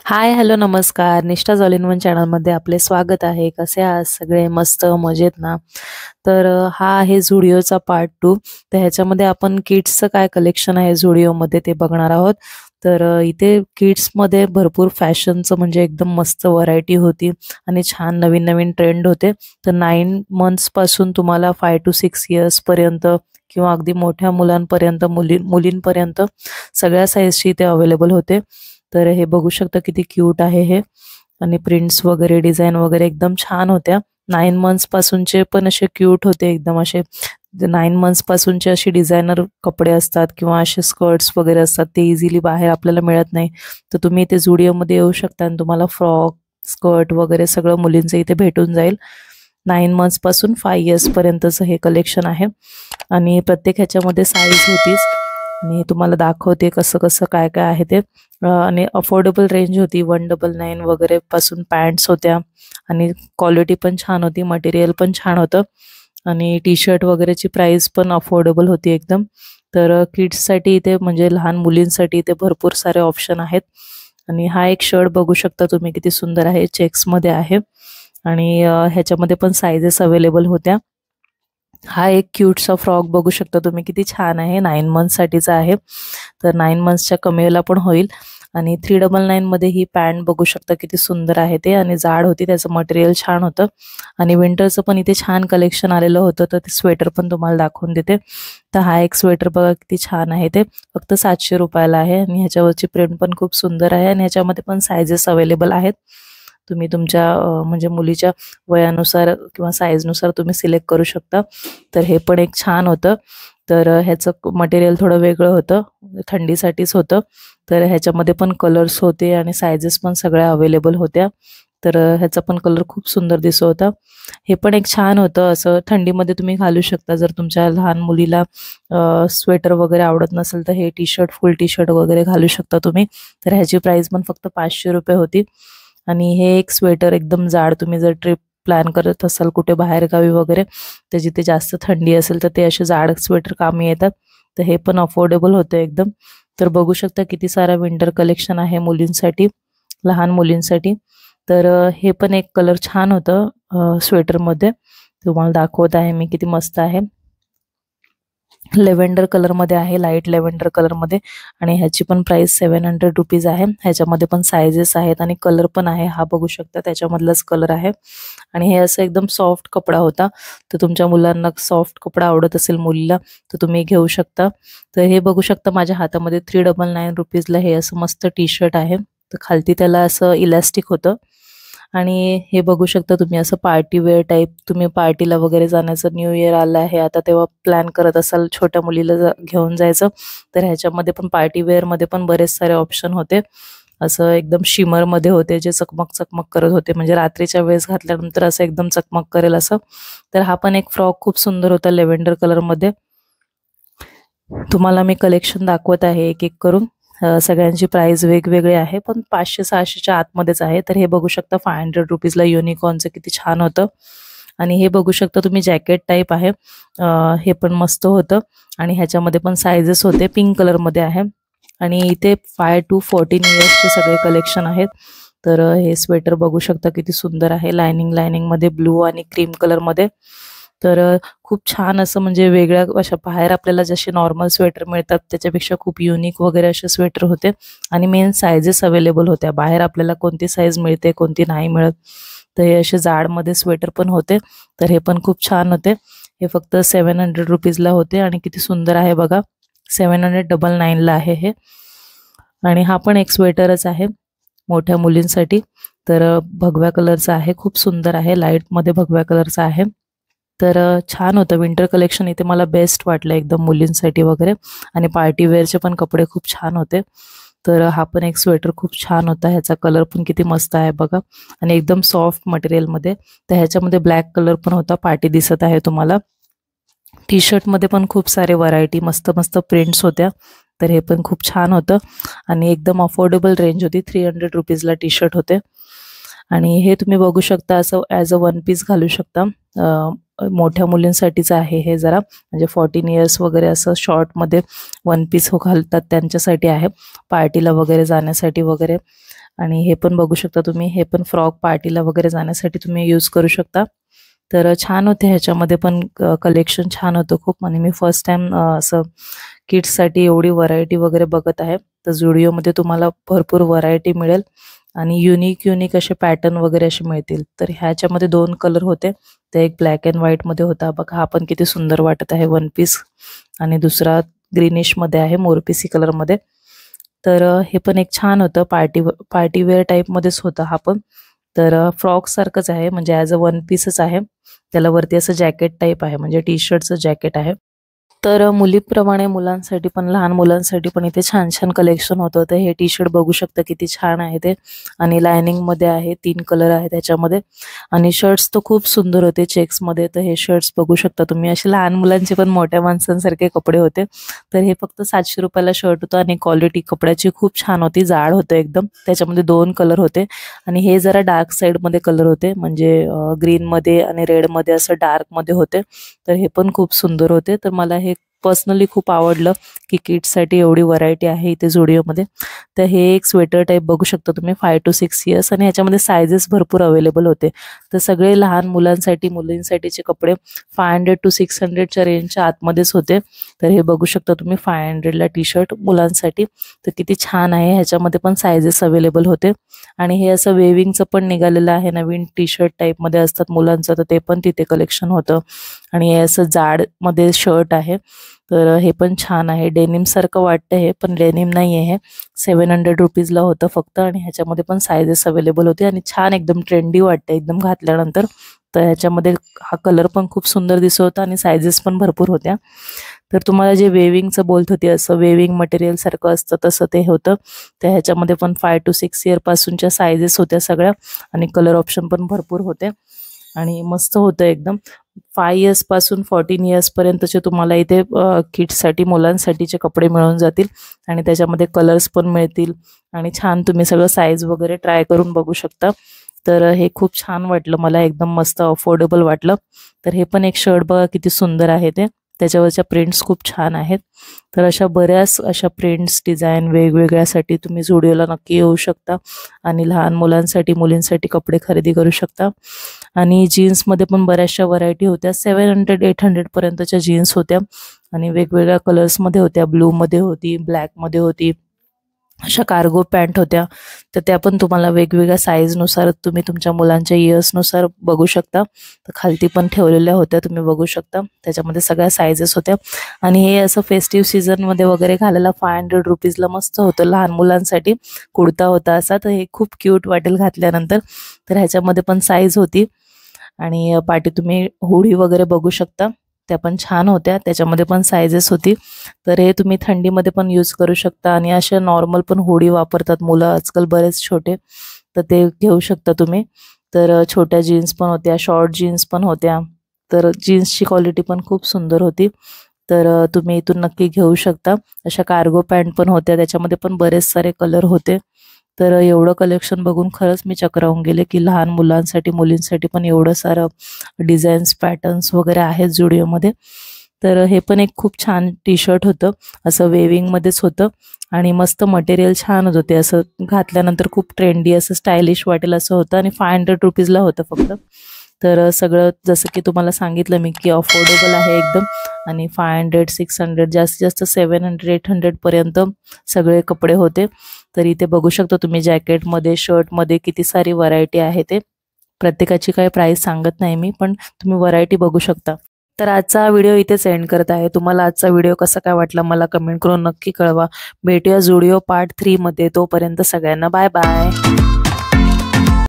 हाय, hello, नमस्कार. निष्ठाज all in one चॅनलमध्ये आपले स्वागत आहे. कसे आहात सगळे? मस्त मजेत ना? तर हा आहे झुडिओचा पार्ट 2. तर ह्याच्यामध्ये आपण किड्सचं काय कलेक्शन आहे झुडिओमध्ये ते बघणार आहोत. तर इथे किड्समध्ये भरपूर फॅशनचं म्हणजे एकदम मस्त व्हरायटी होती आणि छान नवीन-नवीन ट्रेंड होते. तर 9 मंथ्सपासून तुम्हाला 5 to 6 इयर्सपर्यंत किंवा अगदी मोठ्या मुलांपर्यंत, मुलींपर्यंत सगळ्या साईजची इथे अवेलेबल होते. तर हे बघू शकता किती क्यूट आहे हे आणि प्रिंट्स वगैरे डिझाईन वगैरे एकदम छान होत्या. 9 मंथ्स पासूनचे पण असे क्यूट होते एकदम असे 9 मंथ्स पासूनचे असे डिझायनर कपडे असतात किंवा असे स्कर्ट्स वगैरे असतात ते इझिली बाहेर आपल्याला मिळत नाही. तर तुम्ही इथे झुडिओमध्ये येऊ शकता आणि तुम्हाला फ्रॉक, स्कर्ट वगैरे सगळं मुलींचं इथे भेटून जाईल. 9 मंथ्स पासून 5 इयर्स पर्यंतचं हे कलेक्शन आहे आणि प्रत्येक ह्याच्यामध्ये साईज होतीच आणि तुम्हाला दाखवते कसं कसं काय काय आहे ते. आणि अफोर्डेबल रेंज होती. 199 वगैरे पासून पॅन्ट्स होत्या आणि क्वालिटी पण छान होती, मटेरियल पण छान होतं आणि टी शर्ट वगैरेची प्राइस पण अफोर्डेबल होती एकदम. तर किड्ससाठी इथे म्हणजे लहान मुलींसाठी इथे भरपूर सारे ऑप्शन आहेत आणि हा एक शर्ट बघू शकता तुम्ही किती सुंदर आहे, चेक्समध्ये आहे आणि ह्याच्यामध्ये पण साइजेस अवेलेबल होत्या. हा एक क्यूटसा फ्रॉक बघू शकता तुम्ही किती छान आहे. 9 मंथ्ससाठीचा आहे. तर 9 मंथ्सच्या कमीला पण होईल आणि 399 मध्ये ही पॅन्ट बघू शकता किती सुंदर आहे ते आणि जाड होती, त्याचं मटेरियल छान होतं आणि विंटरचं पण इथे छान कलेक्शन आलेलं होतं. तर ते स्वेटर पण तुम्हाला दाखवून देते. तर हा एक स्वेटर बघा किती छान आहे, ते फक्त 700 रुपयाला आहे आणि ह्याच्यावरची प्रिंट पण खूप सुंदर आहे आणि ह्याच्यामध्ये पण सायझेस अवेलेबल आहेत. तुम्ही तुमच्या म्हणजे मुलीच्या वयानुसार किंवा साईजनुसार तुम्ही सिलेक्ट करू शकता. तर हे पण एक छान होतं. तर ह्याचं मटेरियल थोडं वेगळं होतं, थंडीसाठीच होतं. तर ह्याच्यामध्ये पण कलर्स होते आणि सायझेस पण सगळ्या अवेलेबल होत्या. तर ह्याचा पण कलर खूप सुंदर दिसत होता. हे पण एक छान होतं, असं थंडीमध्ये तुम्ही घालू शकता. जर तुमच्या लहान मुलीला स्वेटर वगैरे आवडत नसेल तर हे टी शर्ट, फुल टी शर्ट वगैरे घालू शकता तुम्ही. तर ह्याची प्राइस पण फक्त 500 रुपये होती आणि हे एक स्वेटर एकदम जाड, तुम्ही जर ट्रिप प्लॅन करत असाल कुठे बाहेरगावी वगैरे तर जिथे जास्त थंडी असेल तर ते असे जाड स्वेटर कामी येतात. तर हे पण अफोर्डेबल होतं एकदम. तर बघू शकता किती सारा विंटर कलेक्शन आहे मुलींसाठी, लहान मुलींसाठी. तर हे पण एक कलर छान होतं स्वेटरमध्ये, तुम्हाला दाखवत आहे मी किती मस्त आहे. लेव्हेंडर कलरमध्ये आहे, लाईट लेव्हेंडर कलरमध्ये आणि ह्याची पण प्राइस 700 रुपीज आहे. ह्याच्यामध्ये पण सायझेस आहेत आणि कलर पण आहे. हा बघू शकता त्याच्यामधलाच कलर आहे आणि हे असं एकदम सॉफ्ट कपडा होता. तर तुमच्या मुलांना सॉफ्ट कपडा आवडत असेल मुलीला तर तुम्ही घेऊ शकता. तर हे बघू शकता माझ्या हातामध्ये 399 रुपीजला हे असं मस्त टी शर्ट आहे. तर खालती त्याला असं इलॅस्टिक होतं आणि हे बघू शकता तुम्ही असं पार्टी वेअर टाईप, तुम्ही पार्टीला वगैरे जाण्याचं, न्यू इयर आलं आहे आता तेव्हा प्लॅन करत असाल छोट्या मुलीला घेऊन जायचं तर ह्याच्यामध्ये पण पार्टी वेअरमध्ये पण बरेच सारे ऑप्शन होते. असं एकदम शिमरमध्ये होते जे चकमक चकमक करत होते, म्हणजे रात्रीच्या वेळेस घातल्यानंतर असं एकदम चकमक करेल असं. तर हा पण एक फ्रॉक खूप सुंदर होता लेव्हेंडर कलरमध्ये. तुम्हाला मी कलेक्शन दाखवत आहे एक एक करून. सगळ्यांची प्राइस वेगवेगळी आहे पण 500-600च्या आतमध्येच आहे. तर हे बघू शकता 500 रुपीजला युनिकॉर्नचं किती छान होतं आणि हे बघू शकता तुम्ही जॅकेट टाईप आहे. हे पण मस्त होतं आणि ह्याच्यामध्ये पण सायझेस होते, पिंक कलरमध्ये आहे आणि इथे 5 to 14 इयर्सचे सगळे कलेक्शन आहेत. तर हे स्वेटर बघू शकता किती सुंदर आहे, लायनिंगमध्ये ब्लू आणि क्रीम कलरमध्ये. तर खूप छान असं म्हणजे वेगळ्या अशा बाहेर आपल्याला जसे नॉर्मल स्वेटर मिळतात त्याच्यापेक्षा खूप युनिक वगैरे असे स्वेटर होते आणि मेन सायझेस अवेलेबल होत्या. बाहेर आपल्याला कोणती साईज मिळते कोणती नाही मिळत. तर हे असे जाडमध्ये स्वेटर पण होते. तर हे पण खूप छान होते. हे फक्त 700 रुपीजला होते आणि किती सुंदर आहे बघा. 799ला आहे हे आणि हा पण एक स्वेटरच आहे मोठ्या मुलींसाठी. तर भगव्या कलरचा आहे, खूप सुंदर आहे, लाईटमध्ये भगव्या कलरचा आहे. तर छान होतं विंटर कलेक्शन इथे मला बेस्ट वाटलं एकदम मुलींसाठी वगैरे आणि पार्टी वेअरचे पण कपडे खूप छान होते. तर हा पण एक स्वेटर खूप छान होता, ह्याचा कलर पण किती मस्त आहे बघा आणि एकदम सॉफ्ट मटेरियलमध्ये. तर ह्याच्यामध्ये ब्लॅक कलर पण होता, पार्टी दिसत आहे तुम्हाला. टी शर्टमध्ये पण खूप सारे व्हरायटी मस्त मस्त प्रिंट्स होत्या. तर हे पण खूप छान होतं आणि एकदम अफोर्डेबल रेंज होती. 300 रुपीजला टी शर्ट होते आणि हे तुम्ही बघू शकता असं ॲज अ वन पीस घालू शकता. मोठ्या मुलींसाठीच आहे हे, जरा म्हणजे 14 इयर्स वगैरे असं शॉर्टमध्ये वन पीस घालतात त्यांच्यासाठी आहे, पार्टीला वगैरे जाण्यासाठी वगैरे. आणि हे पण बघू शकता तुम्ही, हे पण फ्रॉक पार्टीला वगैरे जाण्यासाठी तुम्ही यूज करू शकता. तर छान होते, ह्याच्यामध्ये पण कलेक्शन छान होतं खूप. आणि मी फर्स्ट टाइम असं किड्ससाठी एवढी व्हरायटी वगैरे बघत आहे. तर झुडिओमध्ये तुम्हाला भरपूर व्हरायटी मिळेल आणि युनिक असे पॅटर्न वगैरे असे मिळतील. तर ह्याच्यामध्ये 2 कलर होते, ते एक ब्लॅक अँड व्हाईट मध्ये होता बघा. हा पण किती सुंदर वाटत आहे, वन पीस. आणि दुसरा ग्रीनिश मध्ये आहे, मोरपिसी कलर मध्ये. तर हे पण एक छान होतं, पार्टीवेअर टाईप मध्येच होतं हा पण. तर फ्रॉक सारखंच आहे, म्हणजे ॲज अ वन पीसच आहे. त्याला वरती असं जॅकेट टाईप आहे, म्हणजे टी शर्टचं जॅकेट आहे. तर मुलीप्रमाणे मुलांसाठी पण, लहान मुलांसाठी पण इथे छान छान कलेक्शन होतं. तर हे टी शर्ट बघू शकता किती छान आहे ते, आणि लायनिंग मध्ये आहे, 3 कलर आहे त्याच्यामध्ये. आणि शर्ट्स तर खूप सुंदर होते चेक्स मध्ये. तर हे शर्ट्स बघू शकता तुम्ही, असे लहान मुलांचे पण मोठ्या माणसांसारखे कपडे होते. तर हे फक्त 700 रुपयाला शर्ट होतं आणि क्वालिटी कपड्याची खूप छान होती, जाड होतं एकदम. त्याच्यामध्ये 2 कलर होते आणि हे जरा डार्क साइड मध्ये कलर होते, म्हणजे ग्रीन मध्ये आणि रेड मध्ये असं डार्क मध्ये होते. तर हे पण खूप सुंदर होते. तर मला हे पर्सनली खूप आवडलं की किड्ससाठी एवढी व्हरायटी आहे इथे झुडिओमध्ये. तर हे एक स्वेटर टाईप बघू शकता तुम्ही, 5 to 6 इयर्स, आणि ह्याच्यामध्ये सायझेस भरपूर अवेलेबल होते. तर सगळे लहान मुलांसाठी, मुलींसाठीचे कपडे 500 to 600 च्या रेंजच्या आतमध्येच होते. तर हे बघू शकता तुम्ही, 500 ला टी शर्ट मुलांसाठी. तर किती छान आहे, ह्याच्यामध्ये पण सायझेस अवेलेबल होते. आणि हे असं वेविंगचं पण निघालेलं आहे, नवीन टी शर्ट टाईप मध्ये असतात मुलांचं, तर ते पण तिथे कलेक्शन होतं. आणि हे असं जाड मध्ये शर्ट आहे. तर हे पण छान आहे, डेनिम सारखं वाटतं हे, पण डेनिम नाही आहे हे. 700 रुपीजला होतं फक्त. आणि ह्याच्यामध्ये पण सायझेस अवेलेबल होते आणि छान एकदम ट्रेंडी वाटतं एकदम घातल्यानंतर. तर ह्याच्यामध्ये हा कलर पण खूप सुंदर दिसत होता आणि सायझेस पण भरपूर होत्या. तर तुम्हाला जे वेविंगचं बोलत होते, असं वेविंग मटेरियल सारखं असतं तसं ते होतं. तर ह्याच्यामध्ये पण 5 to 6 इयर पासूनच्या सायझेस होत्या सगळ्या, आणि कलर ऑप्शन पण भरपूर होते. आणि मस्त होतं एकदम. 5 इयर्स पासून 14 इयर्स पर्यंतचे तुम्हाला इथे किड्ससाठी, मुलांसाठीचे कपडे मिळून जातील. आणि त्याच्यामध्ये कलर्स पण मिळतील, आणि छान तुम्ही सगळं साईज वगैरे ट्राय करून बघू शकता. तर हे खूप छान वाटलं मला, एकदम मस्त अफोर्डेबल वाटलं. तर हे पण एक शर्ट बघा किती सुंदर आहे ते, त्याच्यावरच्या प्रिंट्स खूप छान आहेत. तर अशा बऱ्याच अशा प्रिंट्स, डिझाईन वेगवेगळ्यासाठी तुम्ही झुडिओला नक्की येऊ शकता आणि लहान मुलांसाठी, मुलींसाठी कपडे खरेदी करू शकता. आणि जीन्समध्ये पण बऱ्याचशा व्हरायटी होत्या, 700-800 पर्यंतच्या जीन्स होत्या आणि वेगवेगळ्या कलर्समध्ये होत्या, ब्लूमध्ये होती, ब्लॅकमध्ये होती. अशा कार्गो पॅन्ट होत्या. तर त्या पण तुम्हाला वेगवेगळ्या साईजनुसार तुम्ही तुमच्या मुलांच्या इयर्सनुसार बघू शकता. तर खालती पण ठेवलेल्या होत्या, तुम्ही बघू शकता. त्याच्यामध्ये सगळ्या साईजेस होत्या. आणि हे असं फेस्टिव्ह सीझनमध्ये वगैरे घालायला 500 रुपीजला मस्त होतं लहान मुलांसाठी. कुर्ता होता असा, तर हे खूप क्यूट वाटेल घातल्यानंतर. तर ह्याच्यामध्ये पण साईज होती. आणि पाठी तुम्ही हुडी वगैरे बघू शकता, त्या पण छान होत्या, त्याच्यामध्ये पण सायझेस होती. तर हे तुम्ही थंडीमध्ये पण यूज करू शकता. आणि अशा नॉर्मल पण हुडी वापरतात मुलं आजकाल बरेच छोटे, तर ते घेऊ शकता तुम्ही. तर छोट्या जीन्स पण होत्या, शॉर्ट जीन्स पण होत्या. तर जीन्सची क्वालिटी पण खूप सुंदर होती. तर तुम्ही इथून नक्की घेऊ शकता. अशा कार्गो पॅन्ट पण होत्या, त्याच्यामध्ये पण बरेच सारे कलर होते. तर एवढं कलेक्शन बघून खरंच मी चक्रावून गेले की लहान मुलांसाठी, मुलींसाठी पण एवढं सारं डिझाईन्स, पॅटर्न्स वगैरे आहेत झुडिओमध्ये. तर हे पण एक खूप छान टी शर्ट होतं, असं वेविंगमध्येच होतं. आणि मस्त मटेरियल छान होतं ते, असं घातल्यानंतर खूप ट्रेंडी, असं स्टायलिश वाटेल असं होतं. आणि 500 रुपीजला होतं फक्त. तर सगळं जसं की तुम्हाला सांगितलं मी की अफोर्डेबल आहे एकदम. आणि 500, 600, जास्तीत जास्त 700-800 पर्यंत सगळे कपडे होते. तर इथे बघू शकता तुम्ही, जॅकेटमध्ये, शर्टमध्ये किती सारी व्हरायटी आहे. ते प्रत्येकाची काही प्राइस सांगत नाही मी, पण तुम्ही व्हरायटी बघू शकता. तर आजचा व्हिडिओ इथेच एंड करत आहे. तुम्हाला आजचा व्हिडिओ कसा काय वाटला मला कमेंट करून नक्की कळवा. भेटूया झुडिओ पार्ट 3 मध्ये. तोपर्यंत सगळ्यांना बाय बाय.